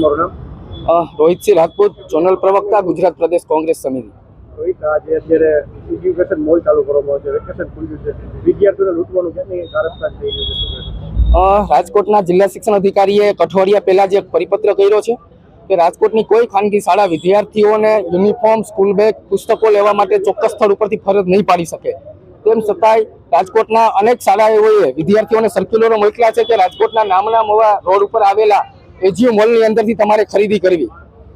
તમારું નામ? રોહિતસિંહ રાજપૂત, ઝોનલ પ્રવક્તા, ગુજરાત પ્રદેશ કોંગ્રેસ સમિતિ. રોહિત, આજે અત્યારે એજ્યુકેશન મોલ ચાલુ કરવામાં આવ્યો છે, વેકેશન ખુલ્યું છે, વિદ્યાર્થીઓને લૂંટવાનું ક્યાંની કારસ્તાન થઈ રહ્યું છે, શું કહેશો? રાજકોટના જિલ્લા શિક્ષણ અધિકારીએ એક અઠવાડિયા પહેલા જે એક પરિપત્ર કર્યો છે કે રાજકોટની કોઈ ખાનગી શાળા વિદ્યાર્થીઓને યુનિફોર્મ, સ્કૂલ બેગ, પુસ્તકો લેવા માટે ચોક્કસ સ્થળ ઉપરથી ફરજ નહીં પાડી શકે. તેમ છતાંય રાજકોટના અનેક શાળાઓએ વિદ્યાર્થીઓને સર્ક્યુલરો મોકલ્યા છે કે રાજકોટના નામના મોવા રોડ ઉપર આવેલા એજીયુ મોલની અંદરથી તમારે ખરીદી કરવી.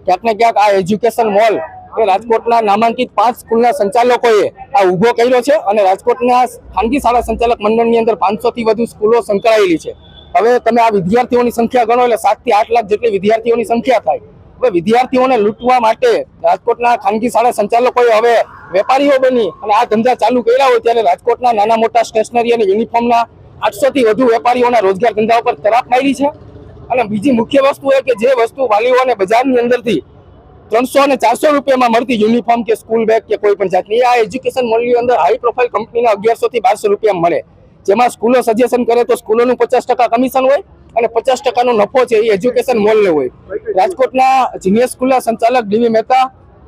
ક્યાંક ને ક્યાંક આ એજ્યુકેશન મોલ એ રાજકોટના નામાંકિત 5 સ્કૂલના સંચાલકોએ આ ઊભો કર્યો છે અને રાજકોટના ખાનગી શાળા સંચાલક મંડળની અંદર 500 થી વધુ સ્કૂલો સંકળાયેલી છે. હવે તમે આ વિદ્યાર્થીઓની સંખ્યા ગણો એટલે 7 થી 8 લાખ જેટલી વિદ્યાર્થીઓની સંખ્યા થાય. હવે વિદ્યાર્થીઓને લૂંટવા માટે રાજકોટના ખાનગી શાળા સંચાલકોએ હવે વેપારીઓ બની અને આ ધંધા ચાલુ કર્યા હોય ત્યારે રાજકોટના નાના મોટા સ્ટેશનરી અને યુનિફોર્મના 800 થી વધુ વેપારીઓના રોજગાર ધંધા ઉપર તરાપ મારી છે. અને બીજી મુખ્ય વસ્તુ એ કે જે વસ્તુ વાલીઓને બજારની અંદરથી 300 અને 400 રૂપિયામાં મળતી યુનિફોર્મ કે સ્કૂલ બેગ કે કોઈ પણ જાતની આ એજ્યુકેશન મોલની અંદર હાઈ પ્રોફાઇલ કંપનીના 1100 થી 1200 રૂપિયા મળે. જેમાં સ્કૂલો સજેશન કરે તો સ્કૂલોનું 50% કમિશન હોય અને 50%નો નફો છે એ એજ્યુકેશન મોલને હોય. રાજકોટના જીનિયર સ્કૂલના સંચાલક ડીવી મહેતા,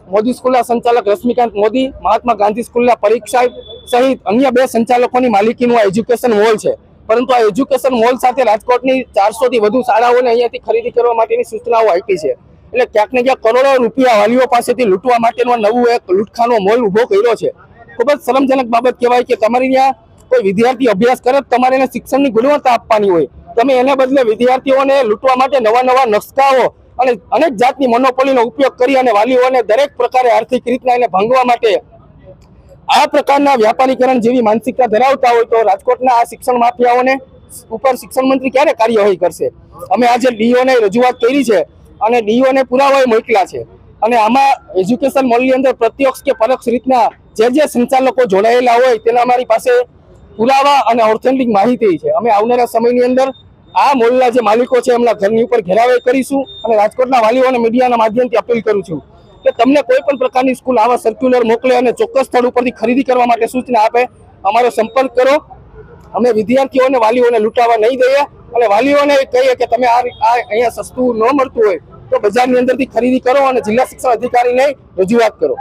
મોદી સ્કૂલના સંચાલક રશ્મિકાંત મોદી, મહાત્મા ગાંધી સ્કૂલના પરીખ સાહેબ સહિત અન્ય 2 સંચાલકોની માલિકીનું આ એજ્યુકેશન મોલ છે. પરંતુ આ એજ્યુકેશન મોલ સાથે રાજકોટની 400 થી વધુ શાળાઓને અહીંયાથી ખરીદી કરવા માટેની સૂચનાઓ આપી છે. એટલે ક્યાંક ને ક્યાંક કરોડો રૂપિયા વાલીઓ પાસેથી લૂંટવા માટેનો નવું એક લૂંટખાનો મોલ ઉભો કર્યો છે. ખૂબ જ શરમજનક બાબત કહેવાય કે તમારી ત્યાં કોઈ વિદ્યાર્થી અભ્યાસ કરે તમારે એને શિક્ષણની ગુણવત્તા આપવાની હોય, તમે એને બદલે વિદ્યાર્થીઓને લૂંટવા માટે નવા નકશાઓ અને અનેક જાતની મોનોપોલીનો ઉપયોગ કરી અને વાલીઓને દરેક પ્રકારે આર્થિક રીતના એને ભાંગવા માટે આ પ્રકારના વ્યાપારીકરણ જેવી માનસિકતા ધરાવતા હોય તો રાજકોટના આ શિક્ષણ માફિયાઓને ઉપર શિક્ષણ મંત્રી ક્યારે કાર્યવાહી કરશે? અમે આજે ડીઓને રજૂઆત કરી છે અને ડીઓને પુરાવા મોકલ્યા છે અને આમાં એજ્યુકેશન મોલની અંદર પ્રત્યક્ષ કે પરોક્ષ રીતના જે સંચાલકો જોડાયેલા હોય તેના અમારી પાસે પુરાવા અને ઓથેન્ટિક માહિતી છે. અમે આવનારા સમયની અંદર આ મોલના જે માલિકો છે એમના ઘરની ઉપર ઘેરાવે કરીશું અને રાજકોટના વાલીઓ અને મીડિયાના માધ્યમથી અપીલ કરું છું કે તમને કોઈ પણ પ્રકારની સ્કૂલ આવા સર્ક્યુલર મોકલે અને ચોક્કસ સ્થળ ઉપરથી ખરીદી કરવા માટે સૂચના આપે, અમારો સંપર્ક કરો. અમે વિદ્યાર્થીઓને વાલીઓને લૂંટાવા નહીં દઈએ અને વાલીઓને કહીએ કે તમે આ અહીંયા સસ્તું ન મળતું હોય તો બજારની અંદરથી ખરીદી કરો અને જિલ્લા શિક્ષણ અધિકારીને રજૂઆત કરો.